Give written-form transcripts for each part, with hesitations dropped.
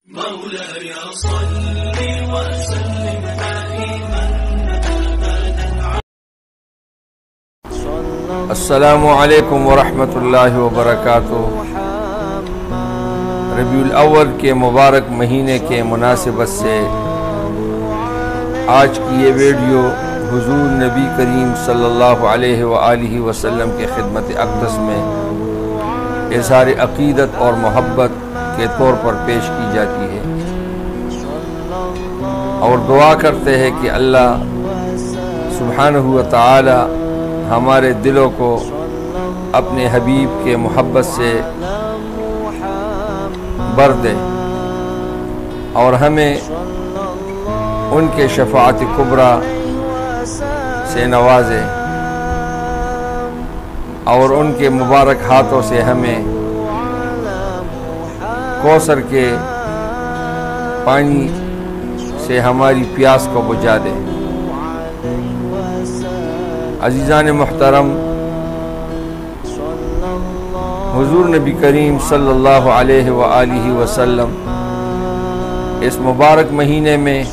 مولاي صل وسلم دائما السلام علیکم ورحمۃ اللہ وبرکاتہ۔ ربیع الاول کے مبارک مہینے کے مناسبت سے آج کی یہ ویڈیو حضور نبی کریم صلی اللہ علیہ وآلہ وسلم کے خدمت اقدس میں اظہار عقیدت اور محبت کے طور پر پیش کی جاتی ہے، اور دعا کرتے ہیں کہ اللہ سبحانہ و تعالی ہمارے دلوں کو اپنے حبیب کے محبت سے بھر دے اور ہمیں ان کے شفاعت کبریٰ سے نوازے، اور ان کے مبارک ہاتھوں سے ہمیں کوثر کے پانی سے ہماری پیاس کو بجھا دے۔ عزیزان محترم، حضور نبی کریم صلی اللہ علیہ وآلہ وسلم اس مبارک مہینے میں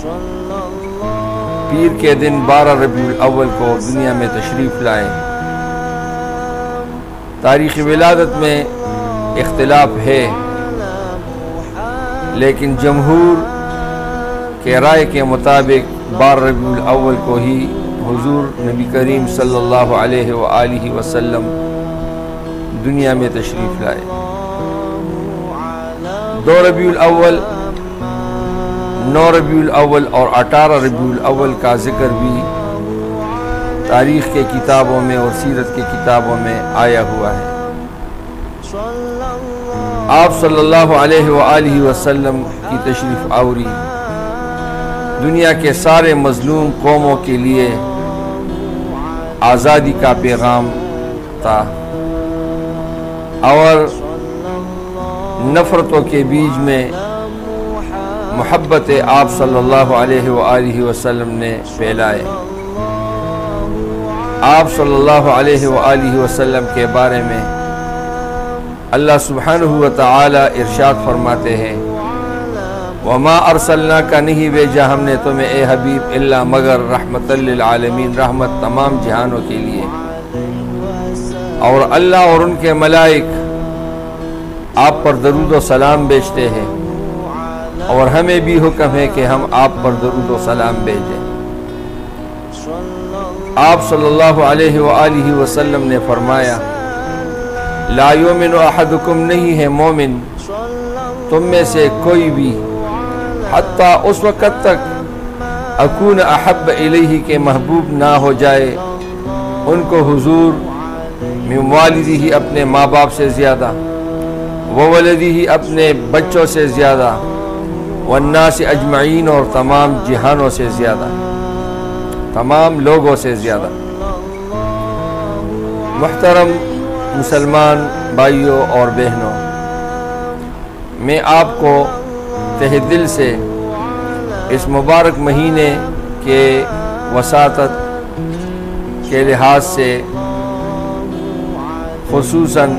پیر کے دن 12 ربیع الاول کو دنیا میں تشریف لائے۔ تاریخ ولادت میں اختلاف ہے، لیکن جمہور کے رائے کے مطابق 12 ربیع الاول کو ہی حضور نبی کریم صلی اللہ علیہ وآلہ وسلم دنیا میں تشریف لائے۔ 2 ربیع الاول، 9 ربیع الاول اور 18 ربیع الاول کا ذکر بھی تاریخ کے کتابوں میں اور سیرت کے کتابوں میں آیا ہوا ہے۔ آپ صلی اللہ علیہ وآلہ وسلم کی تشریف آوری دنیا کے سارے مظلوم قوموں کے لیے آزادی کا پیغام تھا، اور نفرتوں کے بیچ میں محبت آپ صلی اللہ علیہ وآلہ وسلم نے پھیلائے۔ آپ صلی اللہ علیہ وآلہ وسلم کے بارے میں اللہ سبحانہ و تعالی ارشاد فرماتے ہیں، وَمَا أَرْسَلْنَاكَ نہیں بھیجا ہم نے تمہیں اے حبیب الا مگر رحمت للعالمین، رحمت تمام جہانوں کے لیے۔ اور اللہ اور ان کے ملائک آپ پر درود و سلام بھیجتے ہیں، اور ہمیں بھی حکم ہے کہ ہم آپ پر درود و سلام بھیجیں۔ آپ صلی اللہ علیہ وآلہ وسلم نے فرمایا، لا یؤمن احدکم نہیں ہے مومن تم میں سے کوئی بھی حتیٰ اس وقت تک اکون احب الیہ کے محبوب نہ ہو جائے ان کو حضور من والدہ اپنے ماں باپ سے زیادہ، وولدہ اپنے بچوں سے زیادہ، والناس اجمعین اور تمام جہانوں سے زیادہ، تمام لوگوں سے زیادہ۔ محترم مسلمان بھائیوں اور بہنوں، میں آپ کو تہ دل سے اس مبارک مہینے کے وساطت کے لحاظ سے خصوصاً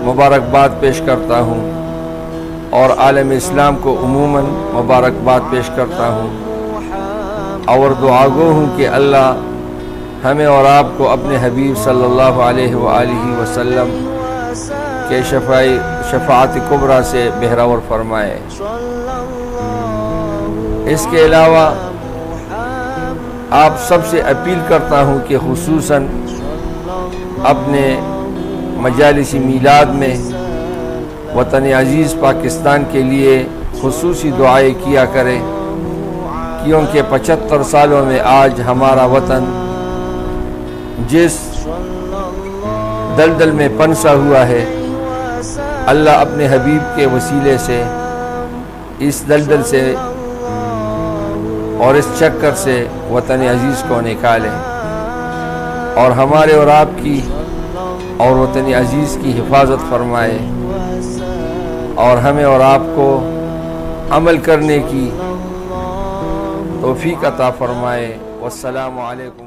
مبارکباد پیش کرتا ہوں، اور عالم اسلام کو عموماً مبارکباد پیش کرتا ہوں، اور دعا گو ہوں کہ اللہ ہمیں اور آپ کو اپنے حبیب صلی اللہ علیہ وآلہ وسلم کے شفاعت کبریٰ سے بہرور فرمائے۔ اس کے علاوہ آپ سب سے اپیل کرتا ہوں کہ خصوصاً اپنے مجالس میلاد میں وطن عزیز پاکستان کے لیے خصوصی دعائیں کیا کریں، کیونکہ 75 سالوں میں آج ہمارا وطن جس دلدل میں پنسا ہوا ہے، اللہ اپنے حبیب کے وسیلے سے اس دلدل سے اور اس چکر سے وطن عزیز کو نکالے، اور ہمارے اور آپ کی اور وطن عزیز کی حفاظت فرمائے، اور ہمیں اور آپ کو عمل کرنے کی توفیق عطا فرمائے۔ والسلام علیکم۔